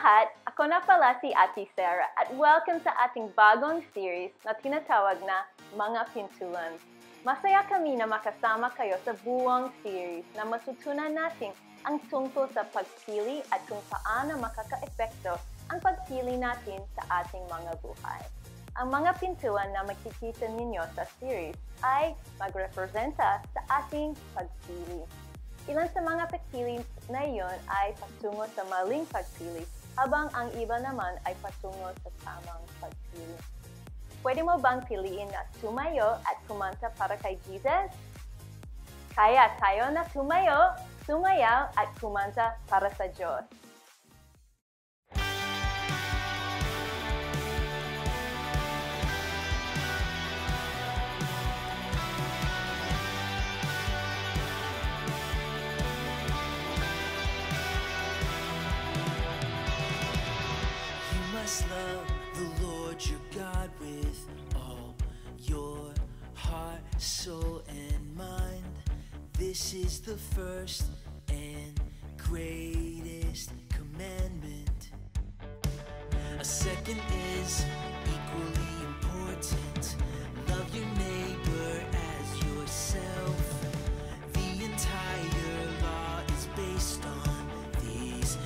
lahat, ako na pala si Ate Sarah at welcome sa ating bagong series na tinatawag na Mga Pintuan. Masaya kami na makasama kayo sa buong series na matutunan natin ang tungkol sa pagpili at kung paano makaka-epekto ang pagpili natin sa ating mga buhay. Ang mga pintuan na makikita ninyo sa series ay magrepresenta sa ating pagpili. Ilan sa mga pagpili na iyon ay patungo sa maling pagpili, habang ang iba naman ay patungo sa tamang pagpili. Pwede mo bang piliin na tumayo at kumanta para kay Jesus? Kaya tayo na tumayo, sumayaw at kumanta para sa Diyos. Love the Lord your God with all your heart, soul, and mind. This is the first and greatest commandment. A second is equally important. Love your neighbor as yourself. The entire law is based on these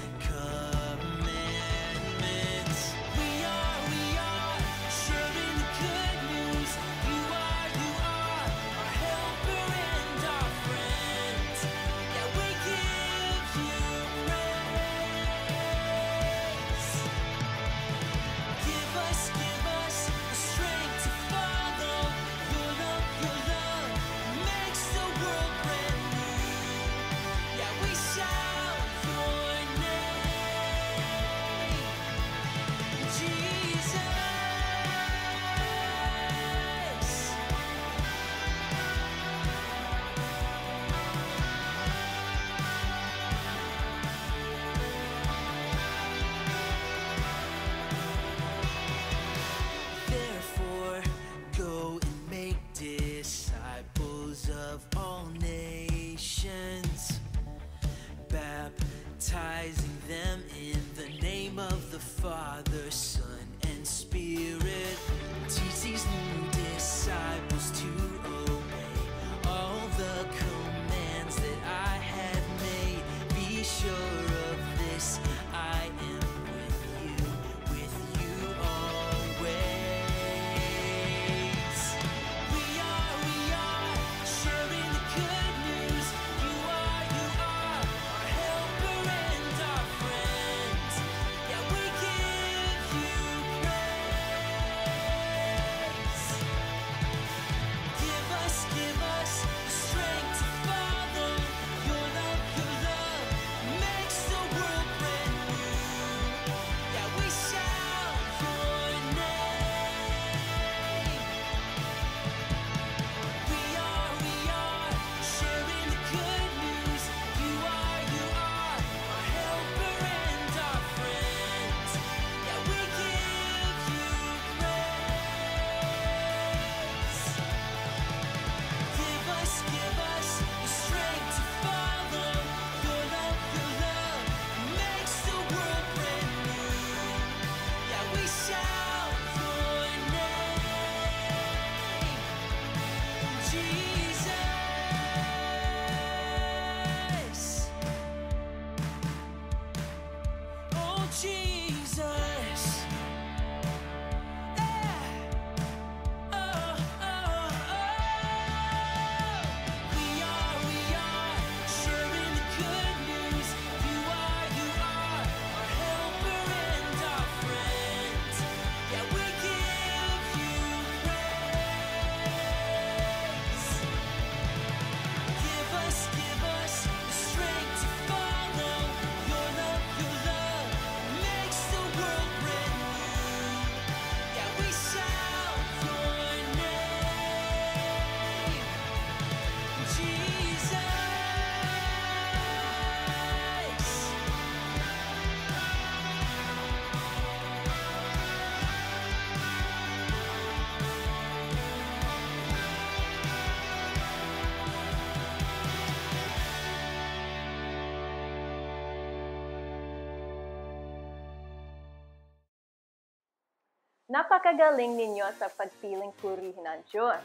Napakagaling ninyo sa pagpiling purihin ang Diyos.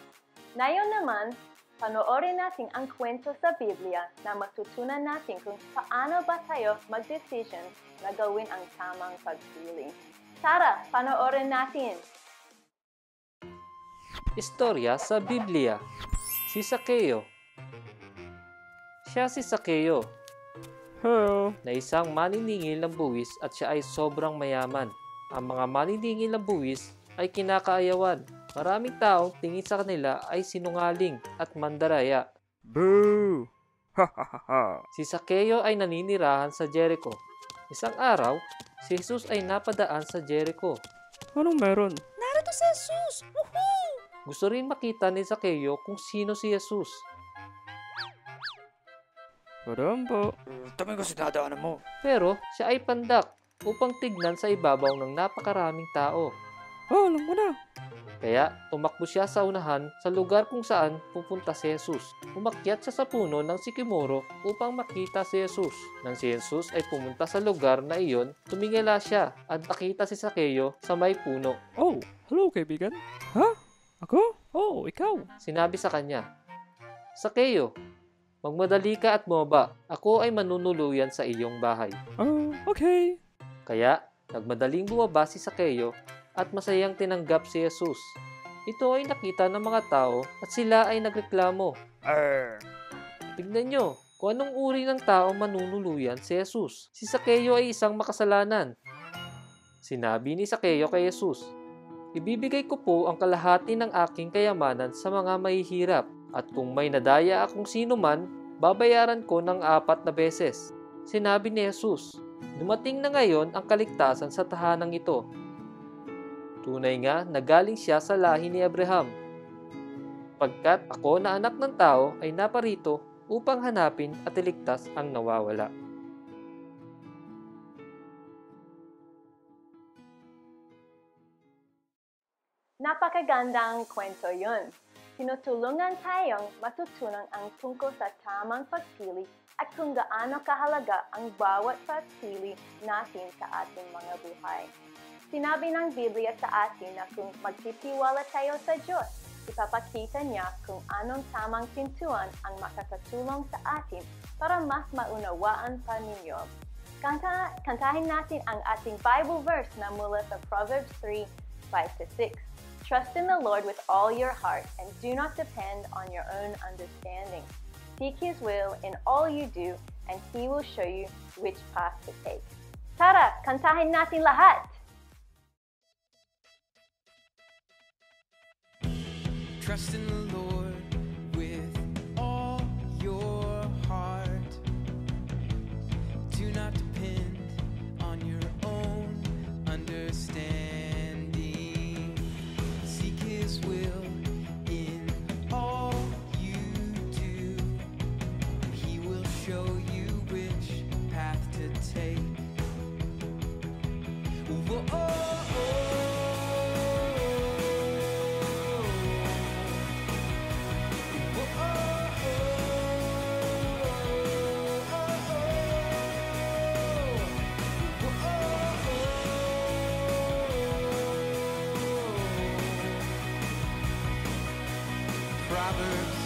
Ngayon naman, panoorin natin ang kwento sa Biblia na matutunan natin kung paano ba tayo mag-decision na gawin ang tamang pagpili. Tara, panoorin natin! Istorya sa Biblia. Si Sakeo. Siya si Sakeo, na isang maniningil ng buwis at siya ay sobrang mayaman. Ang mga maniningil ng buwis ay kinakaayawan. Maraming taong tingin sa kanila ay sinungaling at mandaraya. Boo! Ha ha ha ha! Si Sakeo ay naninirahan sa Jericho. Isang araw, si Jesus ay napadaan sa Jericho. Anong meron? Narito si Jesus! Woohoo! Gusto rin makita ni Sakeo kung sino si Jesus. Madam po. Tama ko sinadaanan mo. Pero siya ay pandak upang tignan sa ibabaw ng napakaraming tao. Oh, alam mo na. Kaya tumakbo siya sa unahan sa lugar kung saan pupunta si Jesus. Umakyat siya sa puno ng sikimoro upang makita si Jesus. Nang si Jesus ay pumunta sa lugar na iyon, tumingala siya at nakita si Sakeo sa may puno. Oh, hello kaibigan. Ha? Ako? Oh, ikaw. Sinabi sa kanya, Sakeo, magmadali ka at bumaba. Ako ay manunuluyan sa iyong bahay. Oh, okay. Kaya nagmadaling bumaba si Sakeo at masayang tinanggap si Jesus. Ito ay nakita ng mga tao at sila ay nagreklamo. Tignan nyo kung anong uri ng tao manunuluyan si Jesus. Si Sakeo ay isang makasalanan. Sinabi ni Sakeo kay Jesus, ibibigay ko po ang kalahati ng aking kayamanan sa mga mahihirap. At kung may nadaya akong sino man, babayaran ko ng 4 na beses. Sinabi ni Jesus, dumating na ngayon ang kaligtasan sa tahanang ito. Tunay nga na galing siya sa lahi ni Abraham. Pagkat ako na anak ng tao ay naparito upang hanapin at iligtas ang nawawala. Napakagandang kwento yun. Tinutulungan tayong matutunan ang tungkol sa tamang pagpili at kung gaano kahalaga ang bawat pagpili natin sa ating mga buhay. Sinabi ng Biblia sa atin na kung magtitiwala tayo sa Diyos, ipapakita niya kung anong tamang pintuan ang makakatulong sa atin para mas maunawaan pa ninyo. Kantahin natin ang ating Bible verse na mula sa Proverbs 3:5-6. Trust in the Lord with all your heart and do not depend on your own understanding. Seek His will in all you do and He will show you which path to take. Tara, kantahin natin lahat! Trust in the Lord with all your heart. Do not depend on your own understanding. Seek His will in all you do. He will show you which path to take. Whoa. Proverbs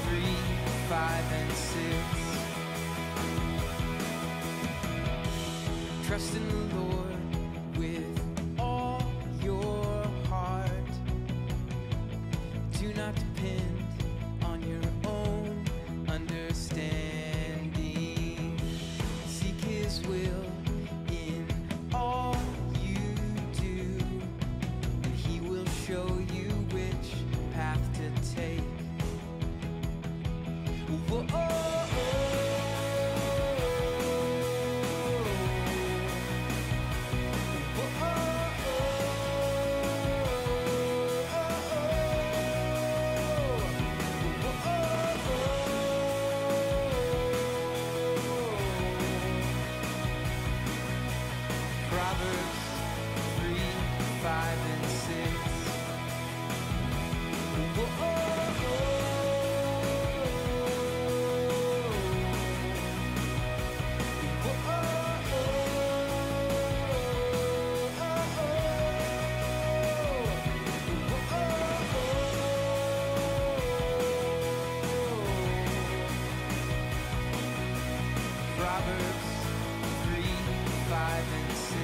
3:5-6. Trust in the Lord with all your heart. Do not depend on your own understanding. Seek His will in all you do, and He will show you which path to take. Proverbs 3:5-6. Proverbs 3, 5, and 6.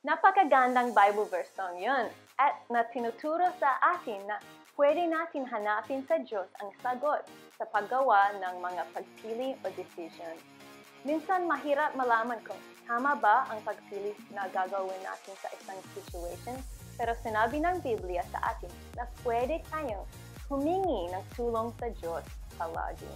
Napakagandang Bible verse song yun at na tinuturo sa atin na pwede natin hanapin sa Diyos ang sagot sa paggawa ng mga pagpili o decision. Minsan mahirap malaman kung tama ba ang pagpili na gagawin natin sa isang situation, pero sinabi ng Biblia sa atin na pwede tayong humingi ng tulong sa Diyos palagi.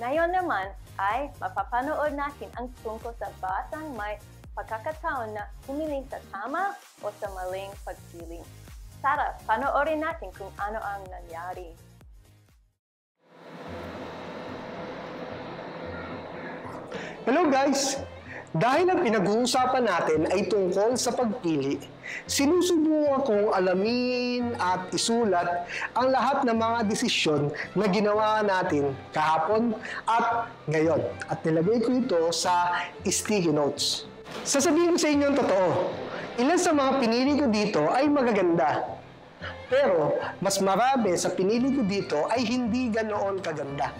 Ngayon naman ay mapapanood natin ang tungkol sa batang may pagkakataon na pumili sa tama o sa maling pagpili. Tara, panoorin natin kung ano ang nangyari. Hello guys! Dahil ang pinag-uusapan natin ay tungkol sa pagpili, sinusubukan kong alamin at isulat ang lahat ng mga desisyon na ginawa natin kahapon at ngayon. At nilagay ko ito sa sticky notes. Sasabihin ko sa inyo ang totoo, ilan sa mga pinili ko dito ay magaganda. Pero mas marami sa pinili ko dito ay hindi ganoon kaganda.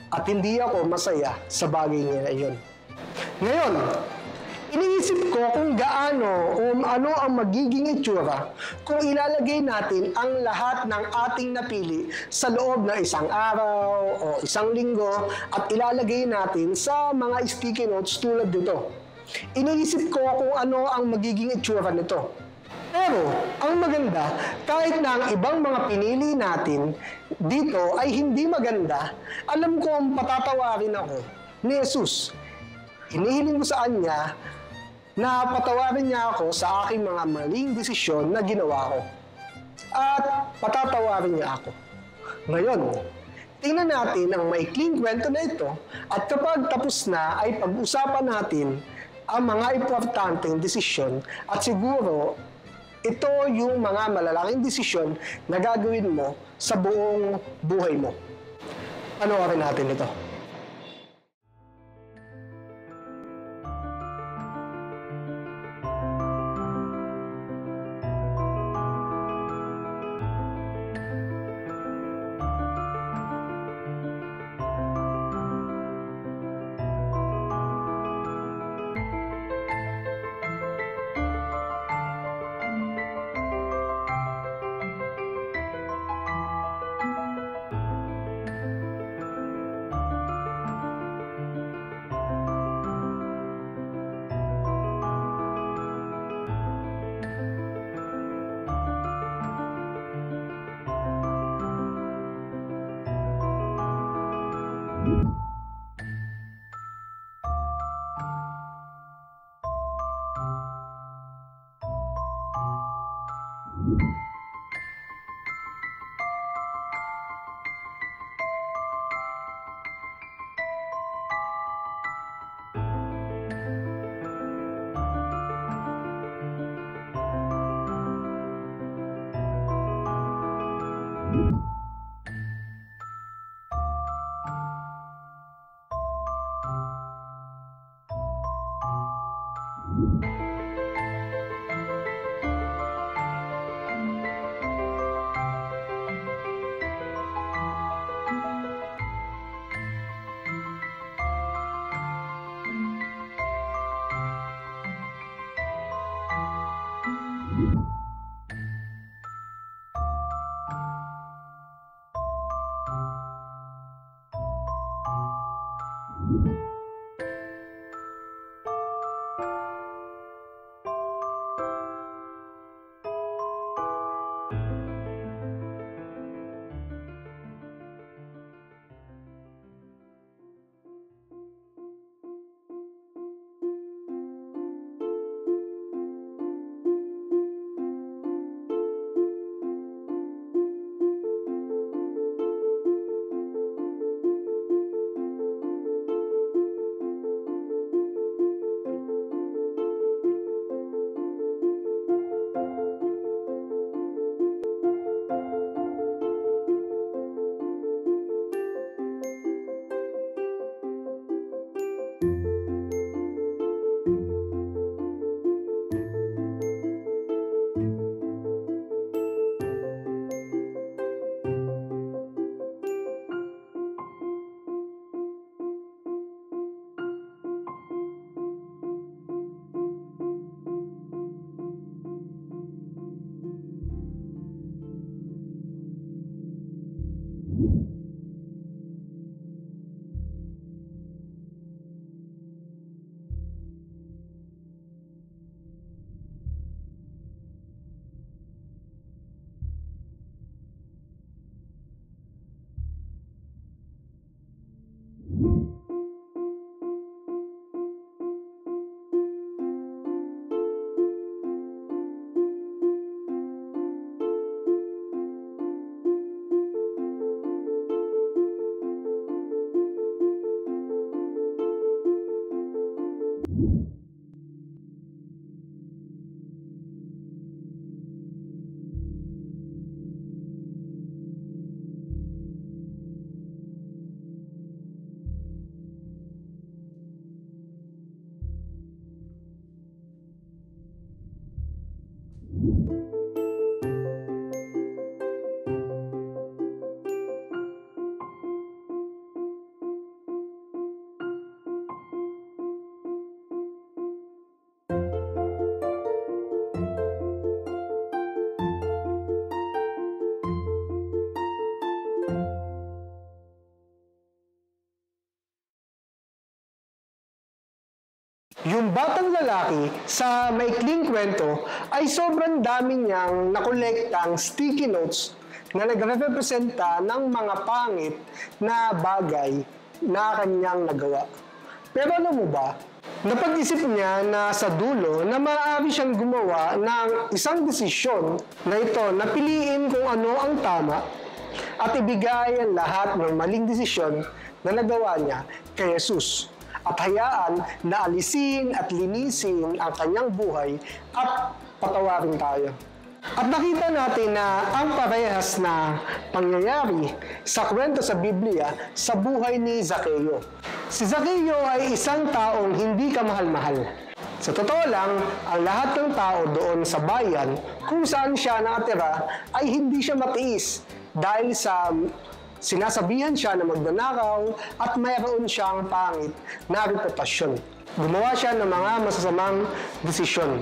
At hindi ako masaya sa bagay na iyon. Ngayon, iniisip ko kung gaano o ano ang magiging itsura kung ilalagay natin ang lahat ng ating napili sa loob ng isang araw o isang linggo at ilalagay natin sa mga sticky notes tulad dito. Iniisip ko kung ano ang magiging itsura nito. Pero, ang maganda, kahit na ang ibang mga pinili natin dito ay hindi maganda, alam ko ang patatawarin ako ni Jesus. Hinihiling ko sa Kanya na patawarin niya ako sa aking mga maling desisyon na ginawa ko. At patatawarin niya ako. Ngayon, tingnan natin ang maikling kwento na ito at kapag tapos na ay pag-usapan natin ang mga importanteng desisyon at siguro ito yung mga malalaking desisyon na gagawin mo sa buong buhay mo. Panoorin natin ito. Yung batang lalaki sa maikling kwento ay sobrang dami niyang nakolektang sticky notes na nagre-representa ng mga pangit na bagay na kanyang nagawa. Pero alam mo ba, napag-isip niya na sa dulo na maaari siyang gumawa ng isang desisyon na ito na piliin kung ano ang tama at ibigay ang lahat ng maling desisyon na nagawa niya kay Jesus. At hayaan na alisin at linisin ang kanyang buhay at patawarin tayo. At nakita natin na ang parehas na pangyayari sa kwento sa Biblia sa buhay ni Zaccheo. Si Zaccheo ay isang taong hindi kamahal-mahal. Sa totoo lang, ang lahat ng tao doon sa bayan kung saan siya nakatira ay hindi siya matiis dahil sa sinasabihan siya na magnanakaw at mayroon siyang pangit na reputasyon. Gumawa siya ng mga masasamang desisyon.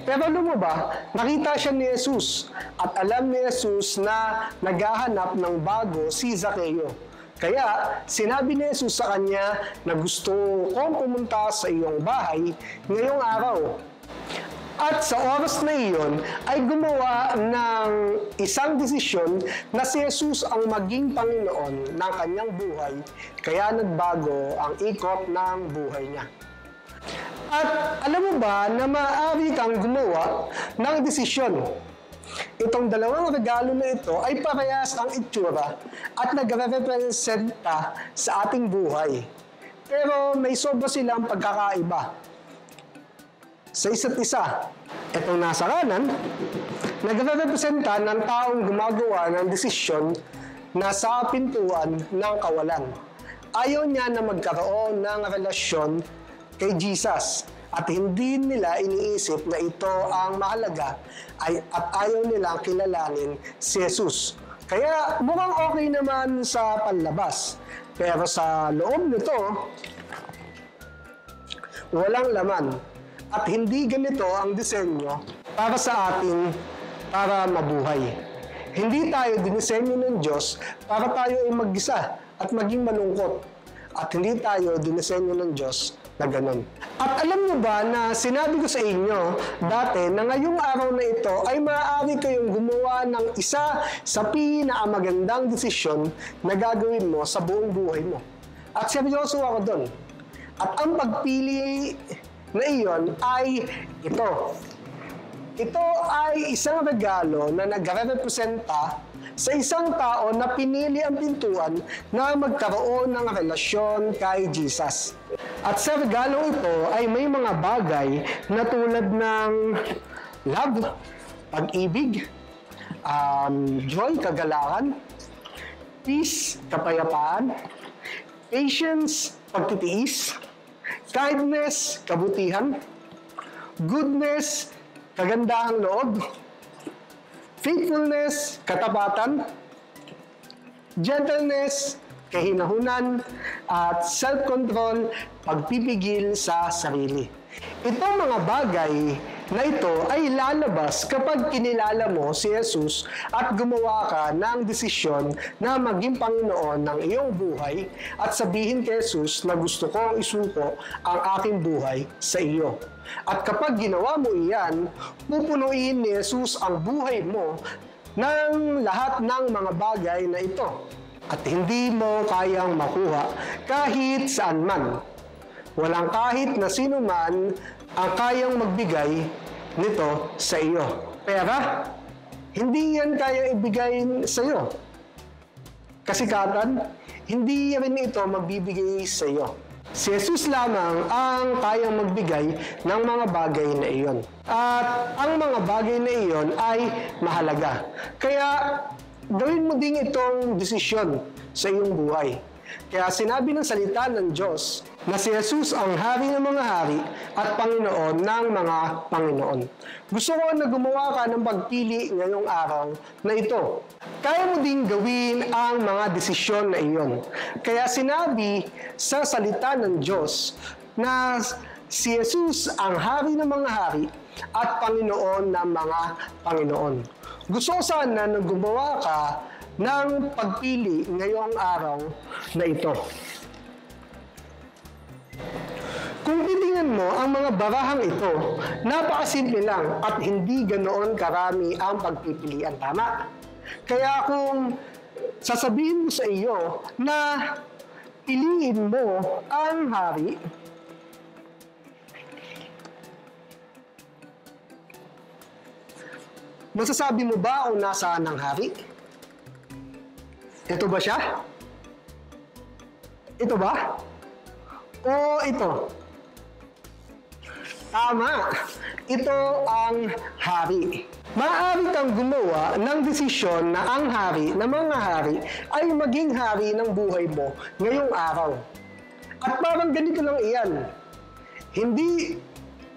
Pero alam mo ba, nakita siya ni Jesus at alam ni Jesus na naghahanap ng bago si Zaccheo. Kaya sinabi ni Jesus sa kanya na gusto kong pumunta sa iyong bahay ngayong araw. At sa oras na iyon ay gumawa ng isang desisyon na si Jesus ang maging Panginoon ng kanyang buhay, kaya nagbago ang ikot ng buhay niya. At alam mo ba na maaari kang gumawa ng desisyon? Itong dalawang regalo na ito ay parehas ang itsura at nagre-representa sa ating buhay. Pero may sobra silang pagkakaiba sa isa't isa. Itong nasa kanan, nagre-representa ng taong gumagawa ng desisyon na sa pintuan ng kawalan. Ayaw niya na magkaroon ng relasyon kay Jesus at hindi nila iniisip na ito ang mahalaga at ayaw nilang kilalanin si Jesus. Kaya mukhang okay naman sa panlabas, pero sa loob nito, walang laman. At hindi ganito ang disenyo para sa atin para mabuhay. Hindi tayo dinisenyo ng Diyos para tayo ay mag-isa at maging malungkot. At hindi tayo dinisenyo ng Diyos na ganun. At alam niyo ba na sinabi ko sa inyo dati na ngayong araw na ito ay maaari kayong gumawa ng isa sa pinakamagandang desisyon na gagawin mo sa buong buhay mo. At seryoso ako doon. At ang pagpili na iyon ay ito. Ito ay isang regalo na nagre-representa sa isang tao na pinili ang pintuan na magkaroon ng relasyon kay Jesus. At sa regalong ito ay may mga bagay na tulad ng love, pag-ibig, joy, kagalakan, peace, kapayapaan, patience, pagtitiis, kindness, kabutihan, goodness, kagandahang loob, faithfulness, katapatan, gentleness, kahinahunan, at self-control, pagpipigil sa sarili. Itong mga bagay na ito ay lalabas kapag kinilala mo si Jesus at gumawa ka ng desisyon na maging Panginoon ng iyong buhay at sabihin kay Jesus na gusto kong isuko ang aking buhay sa iyo. At kapag ginawa mo iyan, pupunuin ni Jesus ang buhay mo ng lahat ng mga bagay na ito. At hindi mo kayang makuha kahit saan man. Walang kahit na sino man ang kayang magbigay nito sa iyo. Pera, hindi yan kaya ibigay sa iyo. Kasikatan, hindi rin ito magbibigay sa iyo. Si Jesus lamang ang kayang magbigay ng mga bagay na iyon. At ang mga bagay na iyon ay mahalaga. Kaya gawin mo din itong desisyon sa iyong buhay. Kaya sinabi ng salita ng Diyos na si Jesus ang hari ng mga hari at Panginoon ng mga Panginoon. Gusto ko na gumawa ka ng pagpili ngayong araw na ito. Kaya mo din gawin ang mga desisyon na iyon. Kaya sinabi sa salita ng Diyos na si Jesus ang hari ng mga hari at Panginoon ng mga Panginoon. Gusto ko sana na gumawa ka ng pagpili ngayong araw na ito. Kung titingnan mo ang mga barahang ito, napakasimple lang at hindi ganoon karami ang pagpipilian, tama? Kaya kung sasabihin mo sa iyo na piliin mo ang hari, masasabi mo ba kung nasaan ang hari? Ito ba siya? Ito ba? O ito? Tama! Ito ang hari. Maaari kang gumawa ng desisyon na ang hari ng mga hari ay maging hari ng buhay mo ngayong araw. At parang ganito lang iyan.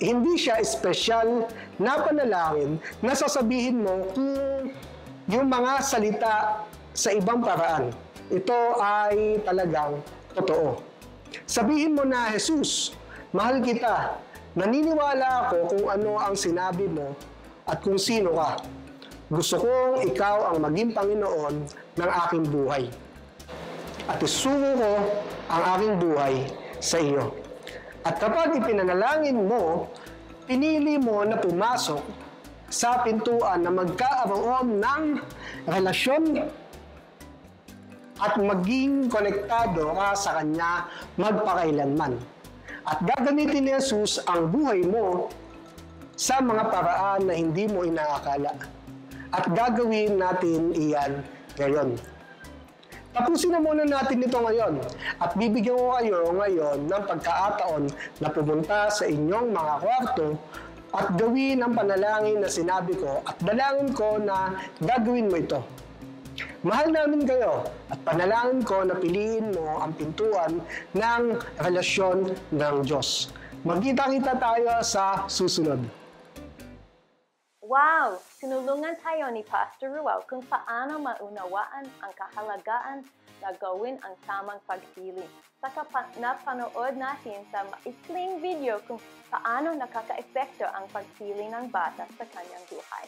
Hindi siya espesyal na panalangin na sasabihin mo kung yung mga salita sa ibang paraan. Ito ay talagang totoo. Sabihin mo na, Jesus, mahal kita. Naniniwala ako kung ano ang sinabi mo at kung sino ka. Gusto kong ikaw ang maging Panginoon ng aking buhay. At isuko ko ang aking buhay sa iyo. At kapag ipinanalangin mo, pinili mo na pumasok sa pintuan na magkaaroon ng relasyon at maging konektado ka sa Kanya magpakailanman. At gagamitin ni Jesus ang buhay mo sa mga paraan na hindi mo inaakala. At gagawin natin iyan ngayon. Tapusin na muna natin ito ngayon at bibigyan ko kayo ngayon ng pagkakataon na pumunta sa inyong mga kwarto at gawin ang panalangin na sinabi ko at dalangin ko na gagawin mo ito. Mahal namin kayo at panalangin ko na piliin mo ang pintuan ng relasyon ng Diyos. Magkita-kita tayo sa susunod. Wow! Sinulungan tayo ni Pastor Ruel kung paano maunawaan ang kahalagaan na gawin ang tamang pagpili. Saka napanood natin sa maikling video kung paano nakaka-epekto ang pagpili ng bata sa kanyang buhay.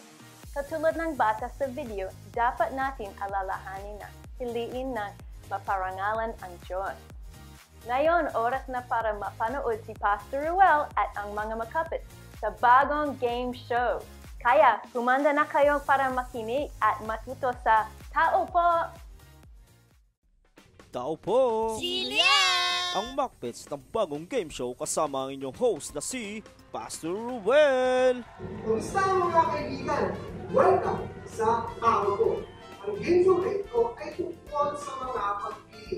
Katulad ng bata sa video, dapat natin alalahanin na piliin ng maparangalan ang Diyos. Ngayon, oras na para mapanood si Pastor Ruel at ang mga makapit sa bagong game show. Kaya, humanda na kayo para makinig at matuto sa Tao Po! Tao Po! Jillian! Ang Macbets ng bagong game show kasama ang inyong host na si Pastor Ruel! Kumusta mga kaibigan? Welcome sa Tao Po! Ang game show na ito ay tungkol sa mga pagpili.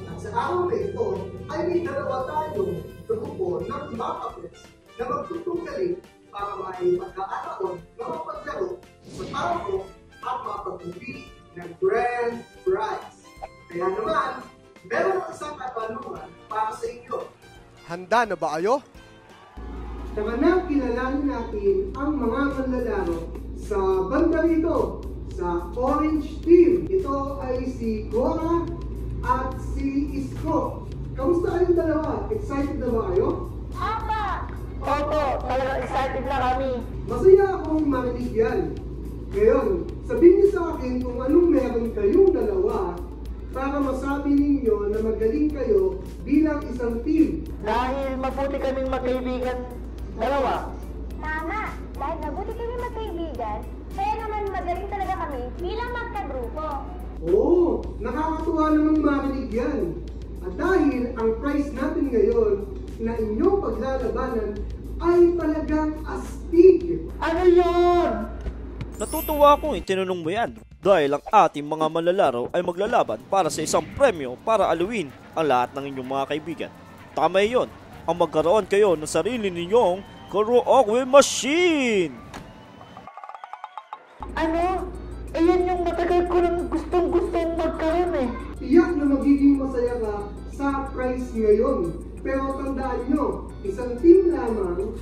At sa araw na ito ay may dalawa tayong grupo ng Macbets na magtutugaling para may pagkakataon na mapaglaro sa Tao Po at mapagpili ng grand prize. Kaya naman, meron isang katanungan para sa inyo. Handa na ba kayo? Tama na kilalanin natin ang mga manlalaro sa banda rito, sa Orange Team. Ito ay si Cora at si Isko. Kamusta kayong dalawa? Excited na ba kayo? Opo, talagang excited na kami. Masaya akong marinig yan. Ngayon, sabihin niyo sa akin kung anong meron kayong dalawa para masabi ninyo na magaling kayo bilang isang team. Dahil mabuti kaming magkaibigan dalawa. Tama! Dahil mabuti kami magkaibigan, kaya naman magaling talaga kami bilang magkagrupo. Oo, nakakatuwa namang marinig yan. At dahil ang prize natin ngayon na inyong paglalabanan ay talagang astig. Ano yun? Natutuwa akong itinanong mo yan dahil ang ating mga manlalaro ay maglalaban para sa isang premyo para aluin ang lahat ng inyong mga kaibigan. tama yun. Ang magkaroon kayo ng sarili ninyong karaoke machine. Ano? Ayan yung matagal ko lang gustong magkaroon eh. Tiyak na magiging masaya ka sa prize ngayon. Pero tandaan nyo, isang team lamang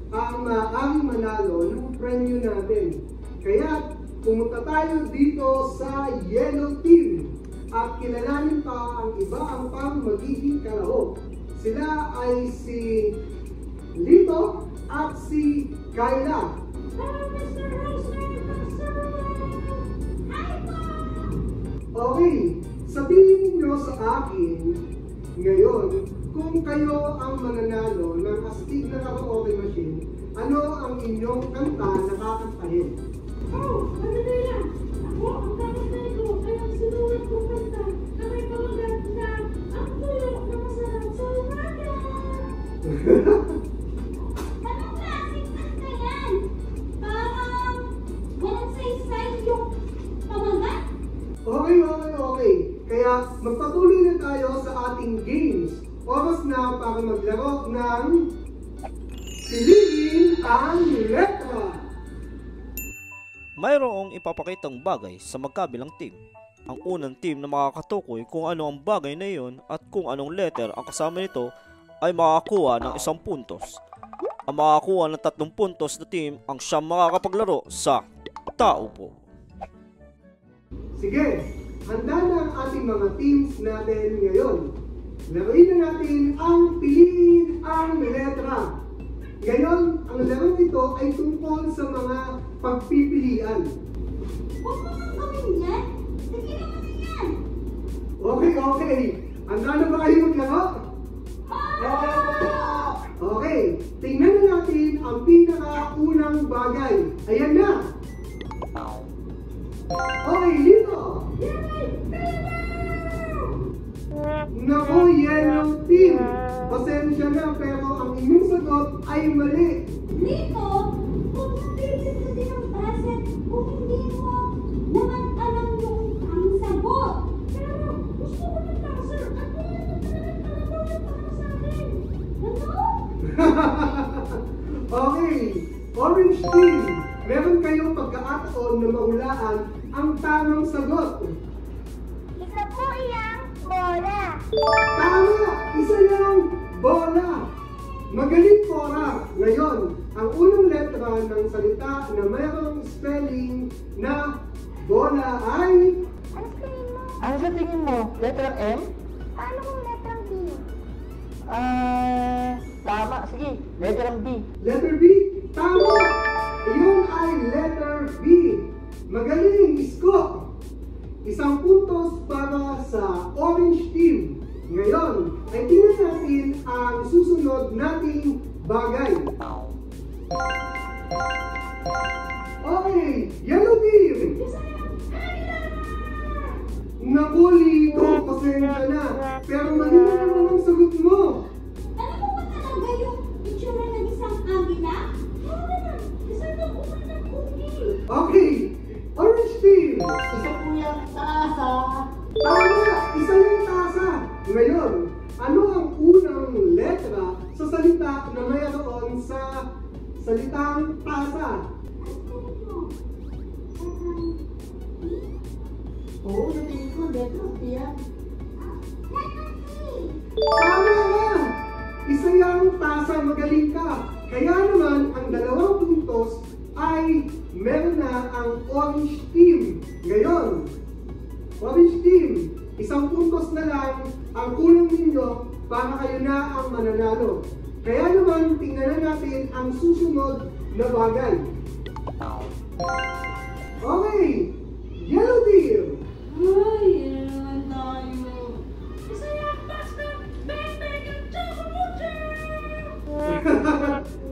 ang maaaring manalo ng premyo natin. Kaya pumunta tayo dito sa Yellow Team at kilalanin pa ang iba ang pang magiging kalahok. Sila ay si Lito at si Kyla. Okay, sabihin niyo sa akin ngayon kung kayo ang mananalo ng astig na karaoke machine, ano ang inyong kanta na kakantahin? Oh, madali lang. Ako, ang kakantay ko ay ang sinulat kong kanta na may pamagat na ang tuyo na masarap sa umaga. Anong klaseng kanta yan? Parang walang saysay yung pamagat? Okay. Kaya magpatuloy na tayo sa ating games. Oras na para maglaro ng Piliin ang Letra. Mayroong ipapakitang bagay sa magkabilang team. Ang unang team na makakatukoy kung ano ang bagay na iyon at kung anong letter ang kasama nito ay makakakuha ng 1 puntos. Ang makakakuha ng 3 puntos na team ang siyang makakapaglaro sa tao po. Sige, handa na ang ating mga teams natin ngayon. Laruin na natin ang Piliin ang Letra. Ngayon, ang laro ito ay tungkol sa mga pagpipilian. Huwag mo nang gawin yan. Sige naman yan. Okay. Handa na ba kayo maglaro? Okay, tingnan na natin ang pinakaunang bagay. Ayan na. Okay, Lito. Naku, Yellow Team. Pasensya na pero ang inyong sagot ay mali. Lito, huwag mo pipindutin ang buzzer kung hindi mo naman alam yung ang sagot. Pero gusto ko ng buzzer at kung ano talagang para sa akin. Ano? Okay, Orange Team. Meron kayong pagkakataon na mahulaan ang tamang sagot. Isa po iyang bola. Tama! Isa lang! Bola! Magaling, Cora! Ngayon, ang unang letra ng salita na mayroong spelling na bola ay... Ano sa tingin mo? Letrang M? Paano kung letrang B? Tama. Sige, letrang B. Letter B? Tama! Iyon ay letter B. Magaling, Isko! 1 puntos para sa Orange Team. Ngayon, ay tingnan natin ang susunod nating bagay. Okay, Yellow Team! Naku, Lito, pasensya na. Pero mali na naman ang sagot mo. Alam mo ba talaga yung itsura ng isang agila? Oo naman, isang nag-uman ng cookie. Okay, Orange Team! Isa po yung tasa. Tama! Isa yung tasa! Ngayon, ano ang unang letra sa salita na mayroon sa salitang tasa? Oo, sa tingin ko, letrang B yan. Tama ka! Isa yung tasa, magaling ka. Kaya naman, ang 2 puntos ay meron na ang Orange Team. Ngayon, Orange Team, 1 puntos na lang ang kulang ninyo para kayo na ang mananalo. Kaya naman, tingnan natin ang susunod na bagay. Okay, Yellow Team! Ay, naman tayo. Isa yung pasta, bebek at chocolate.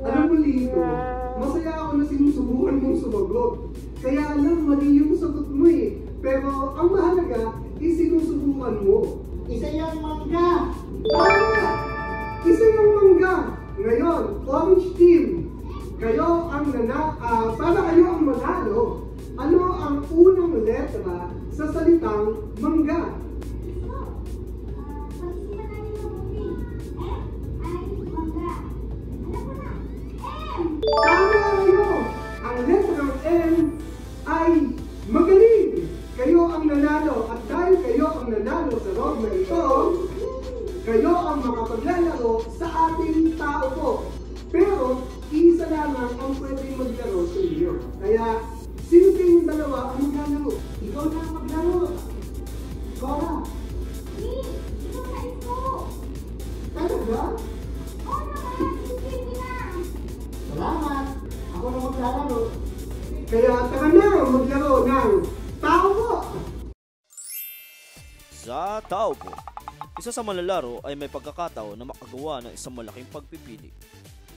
Alam mo, Lito, masaya ako na sinusubukan mong sumagot. Kaya alam, mali yung sagot mo eh. Pero ang mahalaga, sinusubukan mo. Isa yung mangga. Tama! Isa yung mangga. Ngayon, Orange Team, kayo ang para kayo ang manalo. Ano ang unang letra sa salitang mangga? Pag-isipan natin mabuti. susunod na ito, kayo ang makapaglalaro sa ating tao po. Pero, isa lamang ang pwedeng maglaro sa inyo. Kaya, sino kayong dalawa ang maglalaro? Ikaw na ang maglaro. Cora. Ito na ito. Talaga? Oo naman, hindi na. Salamat. Ako na maglalaro. Kaya, tara na maglaro ng tao po. Sa tao po, isa sa manlalaro ay may pagkakataon na makagawa ng isang malaking pagpipili.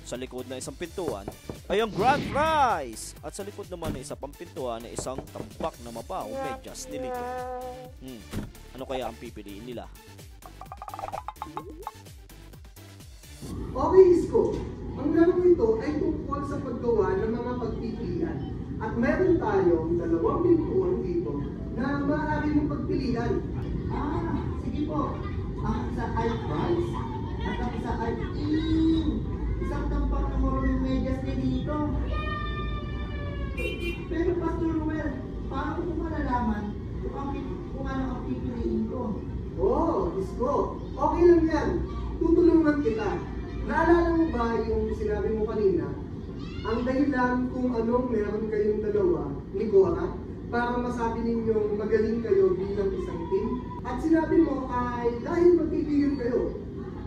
Sa likod ng isang pintuan ay ang grand prize! At sa likod naman ng isang pang pintuan ay isang tambak na mabahong medyas ni Lito. Ano kaya ang pipiliin nila? Okay, Isko. Ang laro ito ay tungkol sa paggawa ng mga pagpipilian. At meron tayong dalawang pintuan dito na maaari mong pagpilian. Sige po. Ang isa ay price at ang isa ay isang tampak na marunong medyas din dito. Pero Pastor Ruel, paano ko malalaman kung ano ang pipiliin ko? Isko. Okay lang yan. Tutulungan kita. Naalala mo ba yung sinabi mo kanina? Ang dahilan kung anong meron kayong dalawa ni Cora para masabi ninyong magaling kayo bilang isang team. At sinabi mo ay dahil magkaibigan kayo.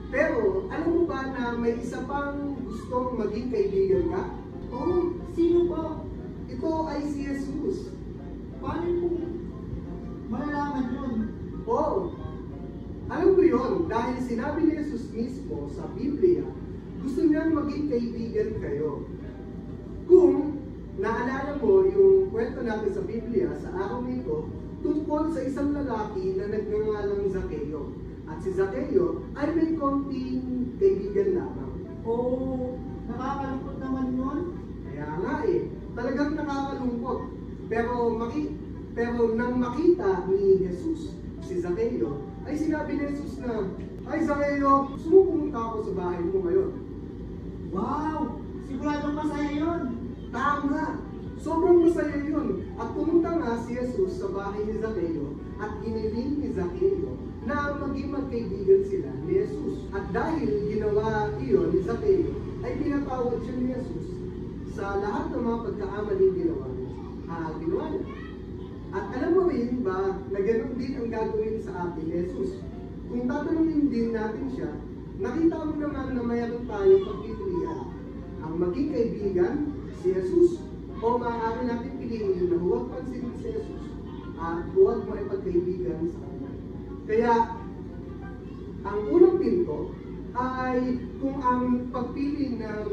Pero alam mo ba na may isa pang gustong maging kaibigan ka? Sino po? Ito ay si Jesus. Paano kung malalaman yun? Alam ko yun dahil sinabi ni Jesus mismo sa Biblia, gusto niyang maging kaibigan kayo. Kung naalala mo yung kwento natin sa Biblia sa araw nito, tungkol sa isang lalaki na nagngangalang Zaccheo. At si Zaccheo ay may konting kaibigan lamang. Nakakalungkot naman yun. Kaya nga talagang nakakalungkot. Pero nang makita ni Jesus si Zaccheo, ay sinabi ni Jesus na, ay Zaccheo, sumupunta ako sa bahay mo ngayon. Wow! Siguradong masaya yun. Tama! Sobrang masaya yun. At pumunta nga si Jesus sa bahay ni Zaccheo at giniling ni Zaccheo na maging magkaibigan sila ni Jesus. At dahil ginawa iyon ni Zaccheo, ay pinatawad siya ni Jesus sa lahat ng mga pagkakamaling ginawa niya. At alam mo rin ba na ganoon din ang gagawin sa atin ni Jesus? Kung tatanungin din natin siya, nakita mo naman na mayroon tayong pagpipilian. Ang maging kaibigan, si Jesus, o maaari natin piliin na huwag pansinin si Jesus at huwag maipagkaibigan sa Kanya. Kaya, ang unang pinto ay kung ang pagpili ng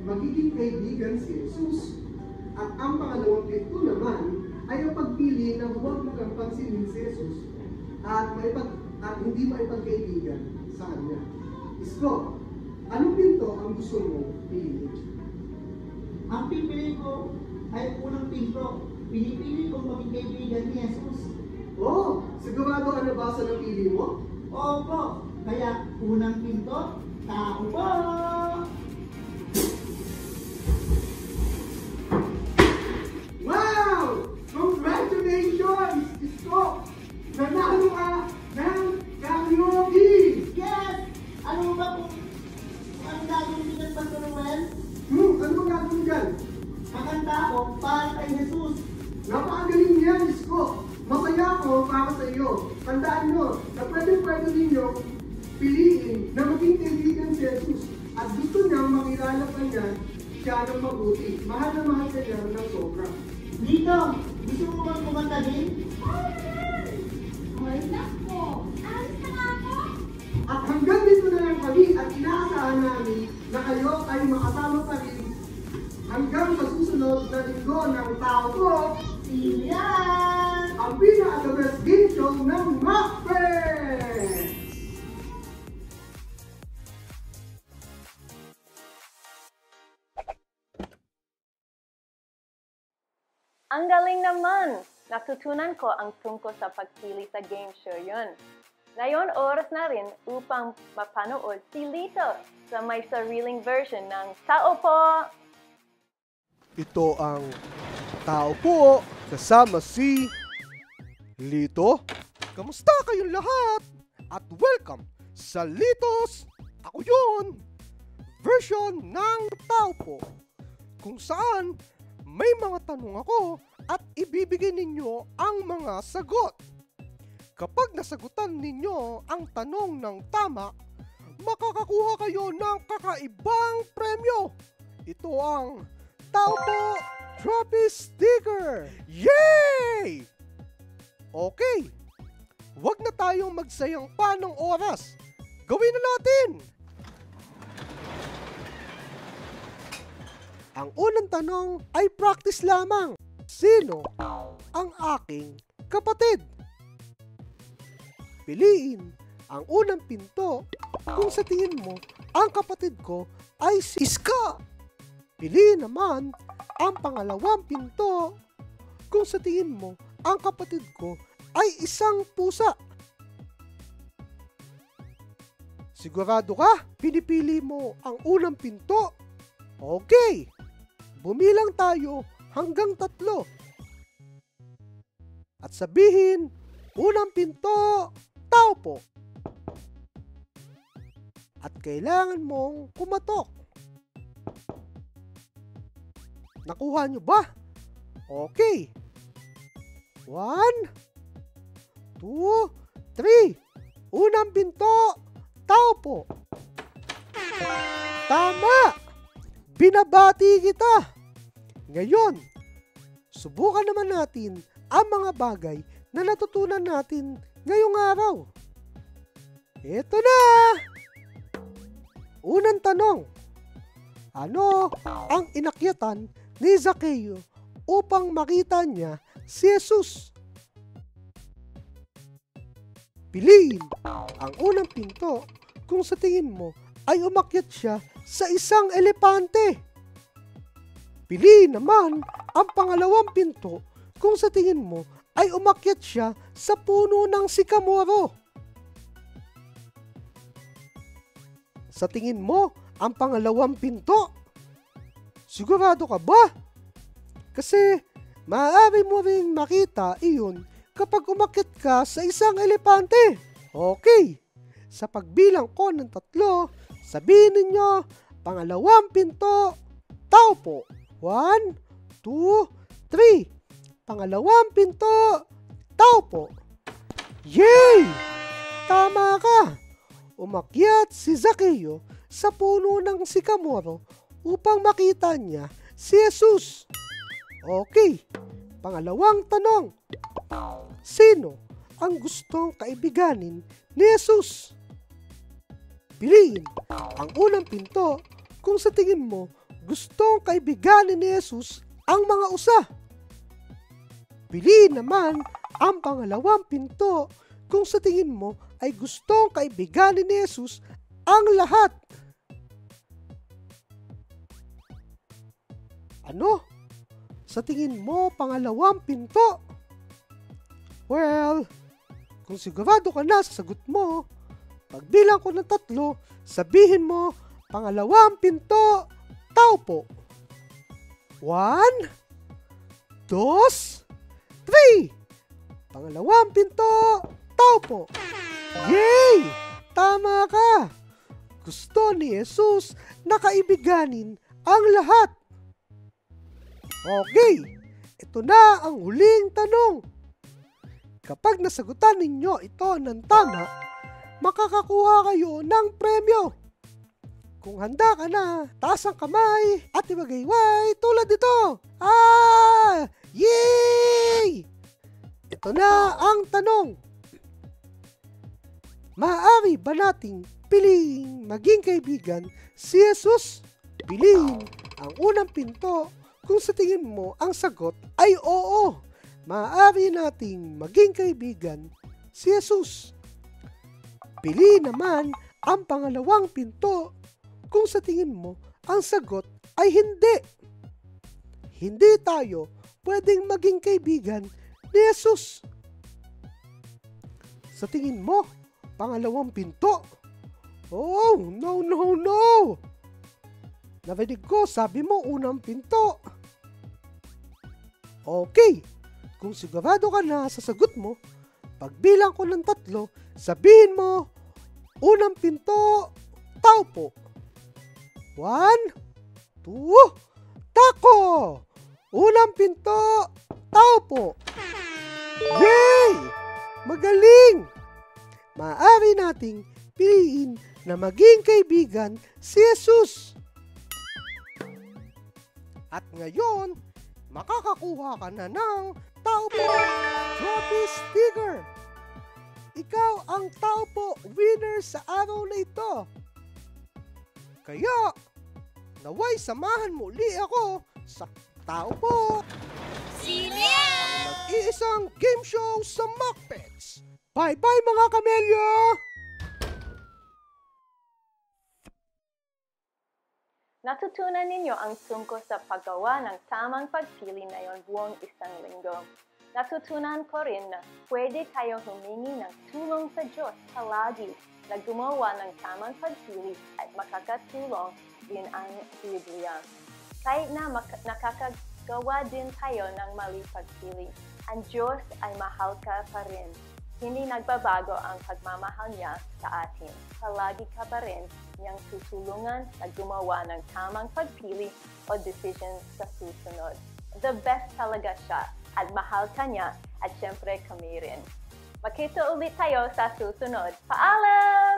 magiging kaibigan si Jesus at ang pangalawang pinto naman ay ang pagpili na huwag mo lang pansinin si Jesus at hindi maipagkaibigan sa Kanya. Isko, anong pinto ang gusto mo piliin? Ang pipili ko ay unang pinto. Pinipili kong maging kaibigan ni Jesus. Sigurado ano ba sa napili mo? Opo. Kaya unang pinto, tao po! Wow! Congratulations! Isko! Nanalo ka ng karaoke! Yes! Ano ba kung ano gagawin niya sa Pastor Ruel? Ano ba gagawin dyan? Kakanta ako para kay Jesus. Napakagaling niyan, Isko! Masaya ako para sa iyo. Tandaan nyo na pwede ninyo piliin na maging kaibigan si Jesus. At gusto niyang makilala pa niya siya ng mabuti. Mahal na mahal ka niya ng sobra. Dito, gusto mo bang kumanta din? Ay, nako. Alis na nga ako. At hanggang dito na lang kami at inaasahan namin na kayo ay makasama pa rin hanggang sa susunod na linggo ng tao ko, Yan! ang pinaka-the best game show ng Macfest! Ang galing naman! Natutunan ko ang tungkol sa pagpili sa game show yun. Ngayon, oras na rin upang mapanood si Lito sa may sariling version ng Tao Po! Ito ang Tao Po kasama si Lito. Kamusta kayong lahat? at welcome sa Litos! Ako yun! Version ng Taupo, kung saan may mga tanong ako at ibibigay ninyo ang mga sagot. Kapag nasagutan ninyo ang tanong ng tama, makakakuha kayo ng kakaibang premyo. Ito ang Taupo Trophy Sticker! Yay! Okay, wag na tayong magsayang pa ng oras. Gawin na natin! Ang unang tanong ay practice lamang. Sino ang aking kapatid? Piliin ang unang pinto kung sa tingin mo ang kapatid ko ay si Iska. Piliin naman ang pangalawang pinto kung sa tingin mo ang kapatid ko ay isang pusa. Sigurado ka? Pinipili mo ang unang pinto? Okay, bumilang tayo hanggang 3. At sabihin, unang pinto, Taupo. At kailangan mong kumatok. Nakuha nyo ba? Okay. 1, 2, 3. Unang pinto, Taupo. Tama! Binabati kita! Ngayon, subukan naman natin ang mga bagay na natutunan natin ngayong araw. Ito na! Unang tanong. Ano ang inakyatan ni Zaccheo upang makita niya si Jesus? Piliin ang unang pinto kung sa tingin mo ay umakyat siya sa isang elepante. Piliin naman ang pangalawang pinto kung sa tingin mo ay umakyat siya sa puno ng sikamoro. Sa tingin mo ang pangalawang pinto? Sigurado ka ba? Kasi maaari mo ring makita iyon kapag umakyat ka sa isang elepante. Okay, sa pagbilang ko ng 3, sabihin ninyo, pangalawang pinto, Taupo. 1, 2, 3. Pangalawang pinto, Taupo. Yay! Tama ka! Umakyat si Zaccheo sa puno ng sikamoro upang makita niya si Jesus. Okay, pangalawang tanong. Sino ang gustong kaibiganin ni Jesus? Piliin ang unang pinto kung sa tingin mo gustong kaibiganin ni Jesus ang mga usa. Piliin naman ang pangalawang pinto kung sa tingin mo ay gustong kaibiganin ni Jesus ang lahat. Ano? Sa tingin mo pangalawang pinto? Well, kung sigurado ka na sa sagot mo, pagbilang ko ng 3, sabihin mo, pangalawang pinto, Taupo. 1, 2, 3. Pangalawang pinto, Taupo. Yay! Tama ka! Gusto ni Jesus na kaibiganin ang lahat. Okay, ito na ang huling tanong. Kapag nasagutan ninyo ito ng tama, makakakuha kayo ng premyo. Kung handa ka na, taas ang kamay at ibagayway tulad dito. Yay! Ito na ang tanong. Maaari ba nating piliing maging kaibigan si Jesus? Piliin ang unang pinto kung sa tingin mo ang sagot ay oo. Maaari nating maging kaibigan si Jesus. Piliin naman ang pangalawang pinto kung sa tingin mo ang sagot ay hindi. Hindi tayo pwedeng maging kaibigan ni Jesus. Sa tingin mo, pangalawang pinto? Oh, no. Narinig ko, sabi mo unang pinto. Okay, kung sigurado ka na sa sagot mo, pagbilang ko ng 3, Sabihin mo, unang pinto, tao po. 1, 2, tako! Unang pinto, tao po. Yay! Magaling! Maaari nating piliin na maging kaibigan si Jesus. At ngayon, makakakuha ka na ng tao po trophy sticker. Ikaw ang tao po winner sa araw na ito. Kaya, naway samahan mo uli ako sa tao po. Iisang game show sa Macpets. Bye-bye mga kamelyo! Natutunan ninyo ang tungkol sa paggawa ng tamang pagpili ngayon buong isang linggo. Natutunan ko rin na pwede tayo humingi ng tulong sa Diyos palagi na gumawa ng tamang pagpili at makakatulong din ang Biblia. Kahit na nakakagawa din tayo ng mali pagpili, ang Diyos ay mahal ka pa rin. Hindi nagbabago ang pagmamahal niya sa atin. Palagi ka pa rin niyang tutulungan na gumawa ng tamang pagpili o decision sa susunod. The best talaga siya at mahal ka niya at syempre kami rin. Makita ulit tayo sa susunod. Paalam!